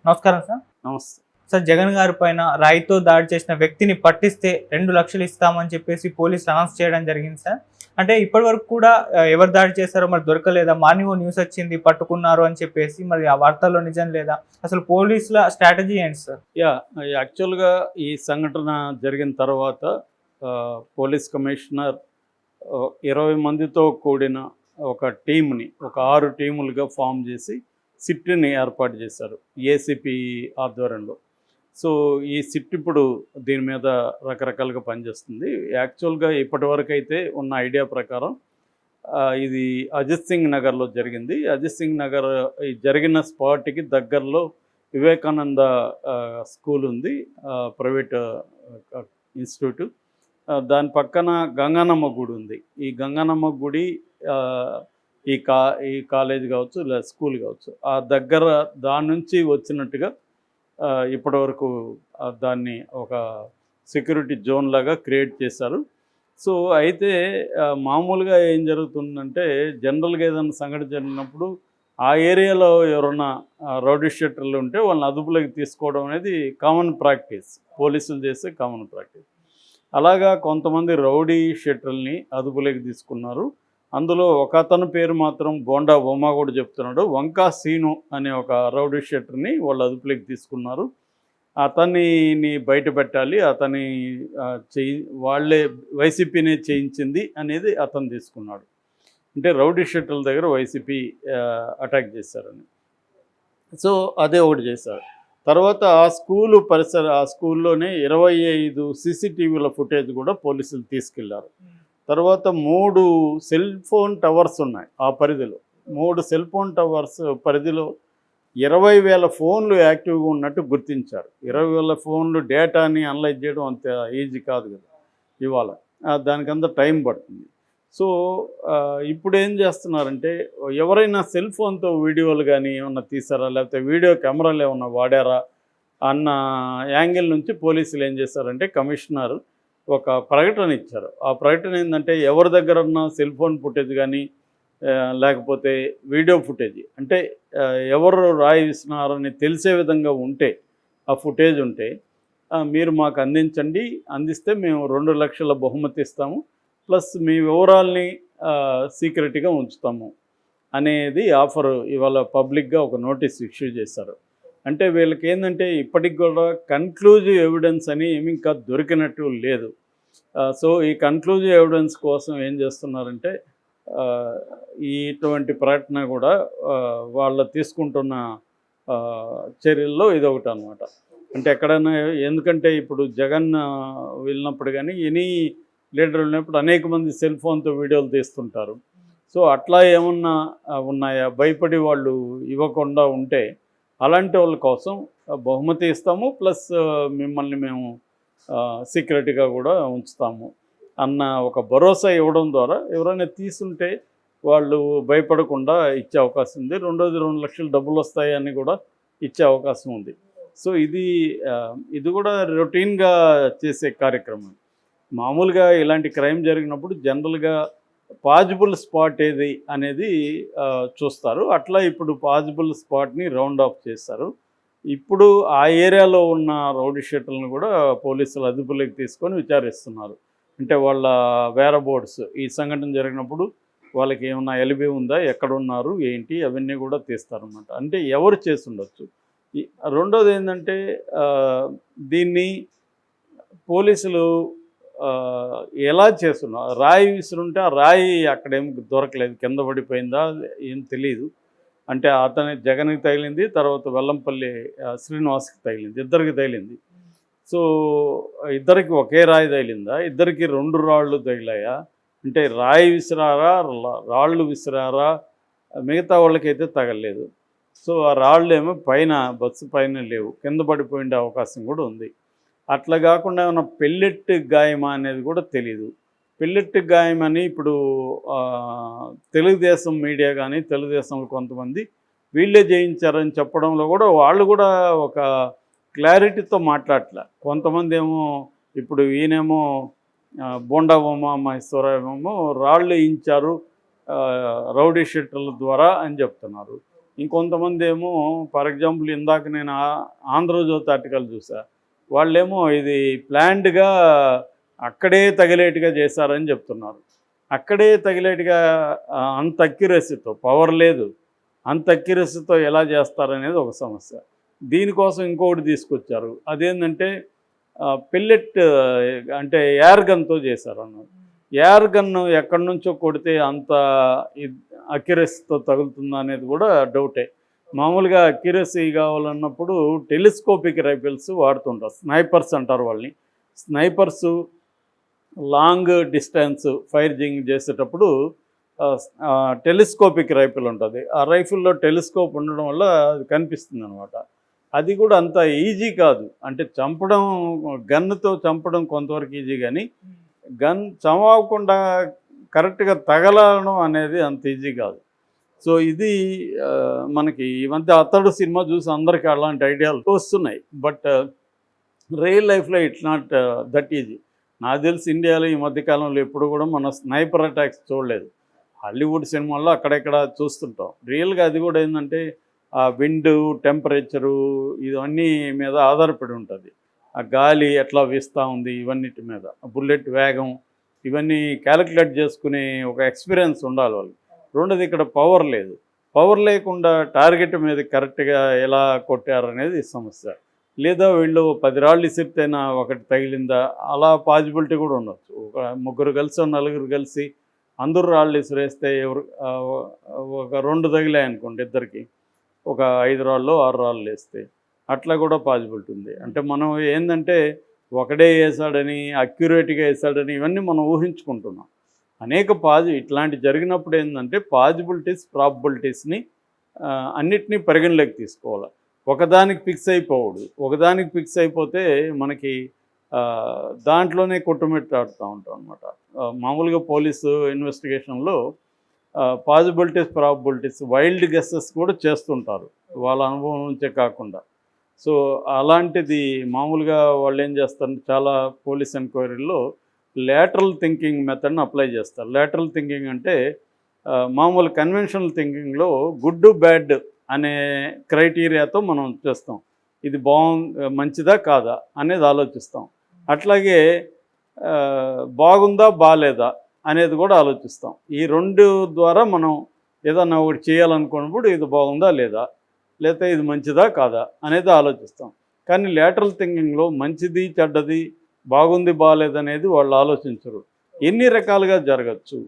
నమస్కారం సార్. నమస్తే. సార్, జగన్ గారి పైన రాయితో దాడి చేసిన వ్యక్తిని పట్టిస్తే 2 లక్షలు ఇస్తామని చెప్పేసి పోలీసులు అనౌన్స్ చేయడం జరిగింది సార్. అంటే ఇప్పటి వరకు కూడా ఎవరు దాడి చేశారో మరి దొరకలేదా? మార్నింగ్ న్యూస్ వచ్చింది పట్టుకున్నారు అని చెప్పేసి, మరి ఆ వార్తల్లో నిజం లేదా? అసలు పోలీసుల స్ట్రాటజీ ఏంటి సార్? యాక్చువల్గా ఈ సంఘటన జరిగిన తర్వాత పోలీస్ కమిషనర్ 20 మందితో కూడిన ఒక టీంని, ఒక 6 టీములుగా ఫామ్ చేసి సిట్ని ఏర్పాటు చేశారు ఏసీపీ ఆధ్వర్యంలో. సో ఈ సిట్ ఇప్పుడు దీని మీద రకరకాలుగా పనిచేస్తుంది. యాక్చువల్గా ఇప్పటివరకు అయితే ఉన్న ఐడియా ప్రకారం ఇది అజిత్ సింగ్ నగర్లో జరిగింది. అజిత్ సింగ్ నగర్ ఈ జరిగిన స్పాట్కి దగ్గరలో వివేకానంద స్కూల్ ఉంది, ప్రైవేట్ ఇన్స్టిట్యూట్. దాని పక్కన గంగానమ్మ గుడి ఉంది. ఈ గంగానమ్మ గుడి ఈ కాలేజ్ కావచ్చు లేదా స్కూల్ కావచ్చు, ఆ దగ్గర దాని నుంచి వచ్చినట్టుగా ఇప్పటివరకు దాన్ని ఒక సెక్యూరిటీ జోన్ లాగా క్రియేట్ చేశారు. సో అయితే మామూలుగా ఏం జరుగుతుందంటే, జనరల్గా ఏదైనా సంఘటన జరిగినప్పుడు ఆ ఏరియాలో ఎవరైనా రౌడీ షీటర్లు ఉంటే వాళ్ళని అదుపులోకి తీసుకోవడం అనేది కామన్ ప్రాక్టీస్, పోలీసులు చేసే కామన్ ప్రాక్టీస్. అలాగా కొంతమంది రౌడీ షీటర్లని అదుపులోకి తీసుకున్నారు. అందులో ఒక అతని పేరు మాత్రం బోండా బొమ్మ కూడా చెప్తున్నాడు. వంకా సీను అనే ఒక రౌడీ షీటర్ని వాళ్ళు అదుపులోకి తీసుకున్నారు. అతన్ని బయట పెట్టాలి, అతని వాళ్ళే వైసీపీనే చేయించింది అనేది అతను తీసుకున్నాడు. అంటే రౌడీ షీటర్ల దగ్గర వైసీపీ అటాక్ చేశారని. సో అదే ఒకటి చేశారు. తర్వాత ఆ స్కూల్లోనే 25 సీసీటీవీల ఫుటేజ్ కూడా పోలీసులు తీసుకెళ్లారు. తర్వాత 3 సెల్ ఫోన్ టవర్స్ ఉన్నాయి ఆ పరిధిలో. 3 సెల్ ఫోన్ టవర్స్ పరిధిలో 20,000 ఫోన్లు యాక్టివ్గా ఉన్నట్టు గుర్తించారు. 20,000 ఫోన్లు డేటాని అనలైజ్ చేయడం అంత ఈజీ కాదు కదా ఇవాళ, దానికంత టైం పడుతుంది. సో ఇప్పుడు ఏం చేస్తున్నారంటే, ఎవరైనా సెల్ ఫోన్తో వీడియోలు కానీ ఏమన్నా తీసారా, లేకపోతే వీడియో కెమెరాలు ఏమన్నా వాడారా అన్న యాంగిల్ నుంచి పోలీసులు ఏం చేశారంటే, కమిషనర్ ఒక ప్రకటన ఇచ్చారు. ఆ ప్రకటన ఏంటంటే, ఎవరి దగ్గర ఉన్న సెల్ ఫోన్ ఫుటేజ్ కానీ లేకపోతే వీడియో ఫుటేజ్, అంటే ఎవరు రాయి విసినారని తెలిసే విధంగా ఉంటే, ఆ ఫుటేజ్ ఉంటే మీరు మాకు అందించండి. అందిస్తే మేము 2 లక్షల బహుమతి ఇస్తాము, ప్లస్ మీ వివరాల్ని సీక్రెట్గా ఉంచుతాము అనేది ఆఫర్ ఇవాళ పబ్లిక్గా ఒక నోటీస్ ఇష్యూ చేశారు. అంటే వీళ్ళకి ఏంటంటే, ఇప్పటికి కూడా కన్క్లూజివ్ ఎవిడెన్స్ అని ఏమి ఇంకా దొరికినట్టు లేదు. సో ఈ కన్క్లూజివ్ ఎవిడెన్స్ కోసం ఏం చేస్తున్నారంటే, ఇటువంటి ప్రకటన కూడా వాళ్ళు తీసుకుంటున్న చర్యల్లో ఇదొకటి అనమాట. అంటే ఎక్కడైనా, ఎందుకంటే ఇప్పుడు జగన్ వెళ్ళినప్పుడు కానీ ఎనీ లీడర్ వెళ్ళినప్పుడు అనేక మంది సెల్ ఫోన్తో వీడియోలు తీస్తుంటారు. సో అట్లా ఏమన్నా ఉన్నాయా, భయపడి వాళ్ళు ఇవ్వకుండా ఉంటే అలాంటి వాళ్ళ కోసం బహుమతి ఇస్తాము, ప్లస్ మిమ్మల్ని మేము సీక్రెట్గా కూడా ఉంచుతాము అన్న ఒక భరోసా ఇవ్వడం ద్వారా ఎవరైనా తీసుంటే వాళ్ళు భయపడకుండా ఇచ్చే అవకాశం ఉంది. రెండోది, 2 లక్షలు డబ్బులు వస్తాయని కూడా ఇచ్చే అవకాశం ఉంది. సో ఇది కూడా రొటీన్గా చేసే కార్యక్రమం. మామూలుగా ఇలాంటి క్రైమ్ జరిగినప్పుడు జనరల్గా పాజిబుల్ స్పాట్ ఏది అనేది చూస్తారు. అట్లా ఇప్పుడు పాజిబుల్ స్పాట్ని రౌండ్ ఆఫ్ చేశారు. ఇప్పుడు ఆ ఏరియాలో ఉన్న రౌడీ షీటర్లను కూడా పోలీసులు అదుపులోకి తీసుకొని విచారిస్తున్నారు. అంటే వాళ్ళ వేరబోర్డ్స్, ఈ సంఘటన జరిగినప్పుడు వాళ్ళకి ఏమన్నా ఎలిబి ఉందా, ఎక్కడున్నారు ఏంటి, అవన్నీ కూడా తీస్తారన్నమాట. అంటే ఎవరు చేసి ఉండొచ్చు. రెండోది ఏంటంటే, దీన్ని పోలీసులు ఎలా చేస్తున్నారు, రాయి విసురుంటే ఆ రాయి అక్కడేం దొరకలేదు, కింద పడిపోయిందా ఏం తెలియదు. అంటే అతని జగన్కి తగిలింది, తర్వాత వెల్లంపల్లి శ్రీనివాస్కి తగిలింది, ఇద్దరికి తగిలింది. సో ఇద్దరికి ఒకే రాయి తగిలిందా, ఇద్దరికి 2 రాళ్ళు తగిలాయా, అంటే రాయి విసిరారా, రాళ్ళు విసిరారా, మిగతా వాళ్ళకైతే తగలలేదు. సో ఆ రాళ్ళు ఏమో పైన, బస్సు పైన లేవు, కింద పడిపోయిన అవకాశం కూడా ఉంది. అట్లా కాకుండా ఏమన్నా పెల్లెట్ గాయమా అనేది కూడా తెలీదు. పెల్లెట్ గాయం అని ఇప్పుడు తెలుగుదేశం మీడియా కానీ, తెలుగుదేశంలో కొంతమంది వీళ్ళే జయించారని చెప్పడంలో కూడా వాళ్ళు కూడా ఒక క్లారిటీతో మాట్లాడట్లే. కొంతమంది ఏమో, ఇప్పుడు ఈయనేమో బోండా ఉమామహేశ్వరరావు ఏమో రాళ్ళు వేయించారు రౌడీ షీటర్ల ద్వారా అని చెప్తున్నారు. ఇంకొంతమంది ఏమో ఫర్ ఎగ్జాంపుల్ ఇందాక నేను ఆంధ్రజ్యోతి ఆర్టికల్ చూసా, వాళ్ళేమో ఇది ప్లాన్డ్గా అక్కడే తగిలేట్టుగా చేశారని చెప్తున్నారు. అక్కడే తగిలేట్టుగా అంత అక్యురసీతో, పవర్ లేదు, అంత అక్యురసీతో ఎలా చేస్తారనేది ఒక సమస్య. దీనికోసం ఇంకొకటి తీసుకొచ్చారు, అదేంటంటే పెల్లెట్ అంటే ఎయిర్ గన్తో చేశారు అన్నారు. ఎయిర్ గన్ను ఎక్కడి నుంచో కొడితే అంత అక్యురసీతో తగులుతుందా అనేది కూడా డౌటే. మామూలుగా అక్యురసీ కావాలన్నప్పుడు టెలిస్కోపిక్ రైఫిల్స్ వాడుతుంటారు, స్నైపర్స్ అంటారు వాళ్ళని. స్నైపర్సు లాంగ్ డిస్టెన్స్ ఫైరింగ్ చేసేటప్పుడు టెలిస్కోపిక్ రైఫిల్ ఉంటుంది. ఆ రైఫిల్లో టెలిస్కోప్ ఉండడం వల్ల అది కనిపిస్తుంది అనమాట. అది కూడా అంత ఈజీ కాదు. అంటే చంపడం, గన్నుతో చంపడం కొంతవరకు ఈజీ, కానీ గన్ చంపకుండా కరెక్ట్గా తగలడం అనేది అంత ఈజీ కాదు. సో ఇది మనకి ఈ మధ్య అతడు సినిమా చూసి అందరికీ అలాంటి ఐడియాలు వస్తున్నాయి. బట్ రియల్ లైఫ్లో ఇట్స్ నాట్ దట్ ఈజీ. నాకు తెలిసి ఇండియాలో ఈ మధ్యకాలంలో ఎప్పుడు కూడా మన స్నైపర్ అటాక్స్ చూడలేదు. హాలీవుడ్ సినిమాల్లో అక్కడెక్కడ చూస్తుంటాం. రియల్గా అది కూడా ఏంటంటే ఆ విండు, టెంపరేచరు, ఇవన్నీ మీద ఆధారపడి ఉంటుంది. ఆ గాలి ఎట్లా వీస్తూ ఉంది, ఇవన్నిటి మీద, బుల్లెట్ వేగం, ఇవన్నీ క్యాలిక్యులేట్ చేసుకునే ఒక ఎక్స్పీరియన్స్ ఉండాలి వాళ్ళకి. రెండోది ఇక్కడ పవర్ లేదు. పవర్ లేకుండా టార్గెట్ మీద కరెక్ట్గా ఎలా కొట్టారనేది సమస్య. లేదా వీళ్ళు 10 రాళ్ళు ఇసిరితేనా ఒకటి తగిలిందా, అలా పాజిబిలిటీ కూడా ఉండొచ్చు. ఒక 3 కలిసి 4 కలిసి అందరూ రాళ్ళు ఇసిరేస్తే ఒక 2 తగిలాయి అనుకోండి ఇద్దరికి, ఒక 5 రాళ్ళు 6 రాళ్ళు వేస్తే అట్లా కూడా పాజిబిలిటీ ఉంది. అంటే మనం ఏంటంటే ఒకడే వేసాడని, అక్యురేట్గా వేసాడని ఇవన్నీ మనం ఊహించుకుంటున్నాం. అనేక ఇట్లాంటి జరిగినప్పుడు ఏంటంటే పాజిబిలిటీస్, ప్రాబబిలిటీస్ని అన్నిటినీ పరిగణలోకి తీసుకోవాలి. ఒకదానికి ఫిక్స్ అయిపోవడు. ఒకదానికి ఫిక్స్ అయిపోతే మనకి దాంట్లోనే కొట్టుమిట్టాడుతూ ఉంటాం అనమాట. మామూలుగా పోలీసు ఇన్వెస్టిగేషన్లో పాజిబిలిటీస్, ప్రాబబిలిటీస్, వైల్డ్ గెస్సెస్ కూడా చేస్తుంటారు వాళ్ళ అనుభవం నుంచే కాకుండా. సో అలాంటిది మామూలుగా వాళ్ళు ఏం చేస్తారు, చాలా పోలీస్ ఎంక్వైరీల్లో లేటరల్ థింకింగ్ మెథడ్ని అప్లై చేస్తారు. లేటరల్ థింకింగ్ అంటే మామూలు కన్వెన్షనల్ థింకింగ్లో గుడ్ బ్యాడ్ అనే క్రైటీరియాతో మనం చేస్తాం. ఇది మంచిదా కాదా అనేది ఆలోచిస్తాం. అట్లాగే బాగుందా బాలేదా అనేది కూడా ఆలోచిస్తాం. ఈ 2 ద్వారా మనం ఏదన్నా ఒకటి చేయాలనుకున్నప్పుడు ఇది బాగుందా లేదా, లేకపోతే ఇది మంచిదా కాదా అనేది ఆలోచిస్తాం. కానీ లేటరల్ థింకింగ్లో మంచిది చెడ్డది, బాగుంది బాలేదనేది వాళ్ళు ఆలోచించరు. ఎన్ని రకాలుగా జరగచ్చు,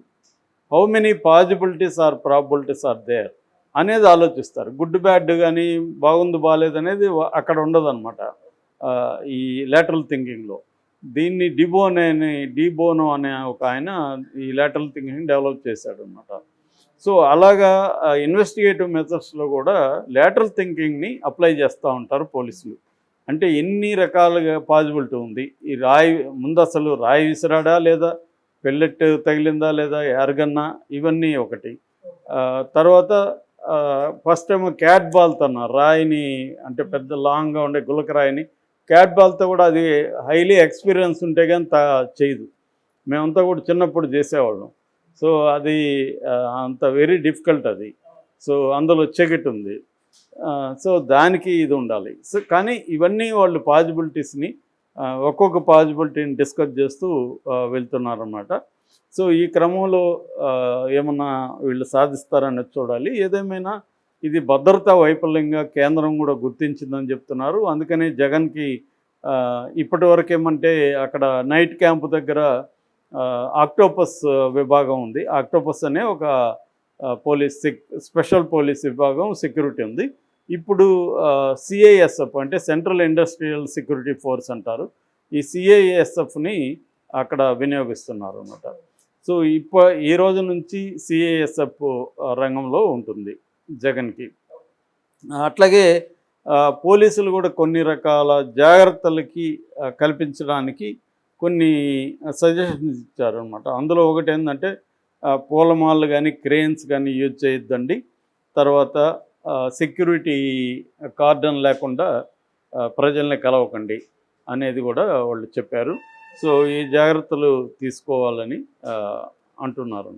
how many possibilities or probabilities are there అనేది ఆలోచిస్తారు. గుడ్ బ్యాడ్ కానీ బాగుంది బాలేదనేది అక్కడ ఉండదన్నమాట ఈ లేటరల్ థింకింగ్లో. దీన్ని డిబోనో అనే ఒక ఆయన ఈ లేటరల్ థింకింగ్ డెవలప్ చేశాడు అనమాట. సో అలాగా ఇన్వెస్టిగేటివ్ మెథడ్స్లో కూడా లేటరల్ థింకింగ్ని అప్లై చేస్తూ ఉంటారు పోలీసులు. అంటే ఎన్ని రకాలుగా పాజిబిలిటీ ఉంది, ఈ ముందు అసలు రాయి విసిరాడా లేదా, పెల్లెట్ తగిలిందా లేదా, ఎరగన్నా, ఇవన్నీ ఒకటి. తర్వాత ఫస్ట్ ఏమో క్యాట్ బాల్తో రాయిని, అంటే పెద్ద లాంగ్గా ఉండే గులక రాయిని క్యాట్ బాల్తో కూడా, అది హైలీ ఎక్స్పీరియన్స్ ఉంటే కానీ చేయదు. మేమంతా కూడా చిన్నప్పుడు చేసేవాళ్ళం. సో అది అంత వెరీ డిఫికల్ట్ అది. సో అందులో చెగట్ ఉంది. సో దానికి ఇది ఉండాలి. సో కానీ ఇవన్నీ వాళ్ళు పాజిబిలిటీస్ని ఒక్కొక్క పాజిబిలిటీని డిస్కస్ చేస్తూ వెళ్తున్నారన్నమాట. సో ఈ క్రమంలో ఏమన్నా వీళ్ళు సాధిస్తారనేది చూడాలి. ఏదేమైనా ఇది భద్రతా వైఫల్యంగా కేంద్రం కూడా గుర్తించిందని చెప్తున్నారు. అందుకని జగన్కి ఇప్పటి వరకు ఏమంటే అక్కడ నైట్ క్యాంపు దగ్గర ఆక్టోపస్ విభాగం ఉంది. ఆక్టోపస్ అనే ఒక స్పెషల్ పోలీస్ విభాగం సెక్యూరిటీ ఉంది. ఇప్పుడు సిఐఎస్ఎఫ్ అంటే సెంట్రల్ ఇండస్ట్రియల్ సెక్యూరిటీ ఫోర్స్ అంటారు. ఈ సిఐఎస్ఎఫ్ని అక్కడ వినియోగిస్తున్నారు అన్నమాట. సో ఈ రోజు నుంచి సిఐఎస్ఎఫ్ రంగంలో ఉంటుంది జగన్కి. అట్లాగే పోలీసులు కూడా కొన్ని రకాల జాగ్రత్తలకి కల్పించడానికి కొన్ని సజెషన్స్ ఇచ్చారు అనమాట. అందులో ఒకటి ఏంటంటే పూలమాలలు కానీ క్రేన్స్ కానీ యూజ్ చేయొద్దండి. తర్వాత సెక్యూరిటీ కార్డన్ లేకుండా ప్రజల్ని కలవకండి అనేది కూడా వాళ్ళు చెప్పారు. సో ఈ జాగ్రత్తలు తీసుకోవాలని అంటున్నారు.